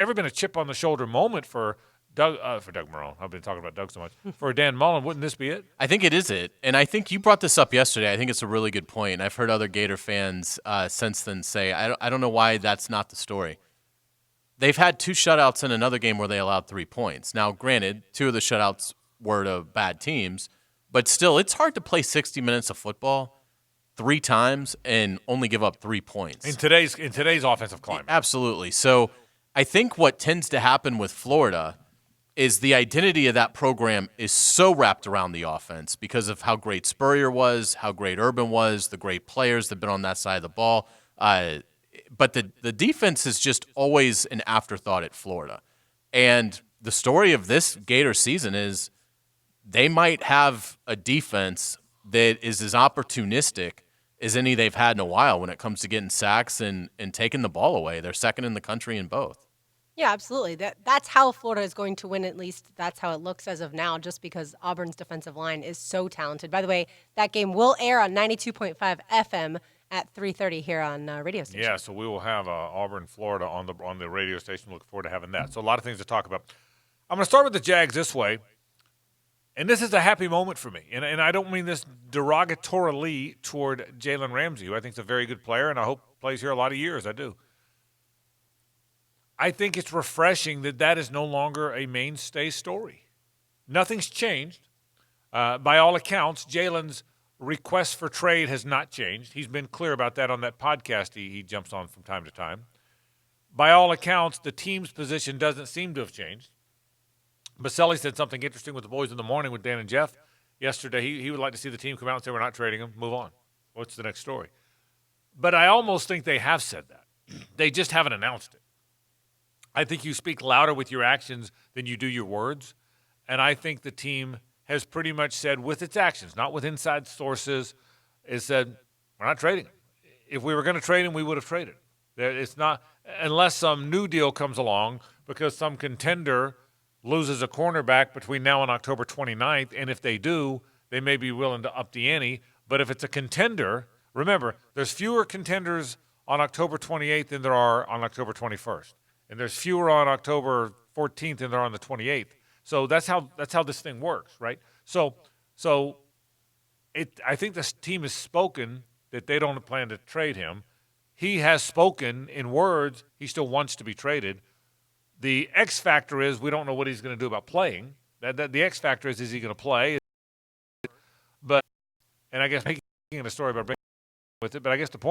ever been a chip on the shoulder moment for Doug Marrone. I've been talking about Doug so much. For Dan Mullen, wouldn't this be it? I think it is it. And I think you brought this up yesterday. I think it's a really good point. And I've heard other Gator fans since then say, I don't know why that's not the story. They've had 2 shutouts in another game where they allowed 3 points. Now, granted, 2 of the shutouts were to bad teams, but still, it's hard to play 60 minutes of football 3 times and only give up 3 points. In today's offensive climate. Absolutely. So I think what tends to happen with Florida is the identity of that program is so wrapped around the offense because of how great Spurrier was, how great Urban was, the great players that have been on that side of the ball. But the defense is just always an afterthought at Florida. And the story of this Gator season is they might have a defense that is as opportunistic as any they've had in a while when it comes to getting sacks and taking the ball away. They're second in the country in both. Yeah, absolutely. That's how Florida is going to win, at least that's how it looks as of now, just because Auburn's defensive line is so talented. By the way, that game will air on 92.5 FM at 3:30 here on radio station. Yeah, so we will have Auburn, Florida on the radio station. Looking forward to having that. So a lot of things to talk about. I'm going to start with the Jags this way, and this is a happy moment for me. And I don't mean this derogatorily toward Jalen Ramsey, who I think is a very good player, and I hope plays here a lot of years. I do. I think it's refreshing that is no longer a mainstay story. Nothing's changed. By all accounts, Jalen's request for trade has not changed. He's been clear about that on that podcast he jumps on from time to time. By all accounts, the team's position doesn't seem to have changed. Baselli said something interesting with the boys in the morning with Dan and Jeff yesterday. He would like to see the team come out and say, we're not trading him, move on. What's the next story? But I almost think they have said that. They just haven't announced it. I think you speak louder with your actions than you do your words. And I think the team has pretty much said with its actions, not with inside sources, is said, we're not trading him. If we were going to trade him, we would have traded him. It's not, unless some new deal comes along because some contender loses a cornerback between now and October 29th, and if they do, they may be willing to up the ante. But if it's a contender, remember, there's fewer contenders on October 28th than there are on October 21st. And there's fewer on October 14th than there are on the 28th. So that's how this thing works, right? So I think this team has spoken that they don't plan to trade him. He has spoken in words he still wants to be traded. The X factor is we don't know what he's going to do about playing. The X factor is he going to play? But, and I guess making a story about bringing with it, but I guess the point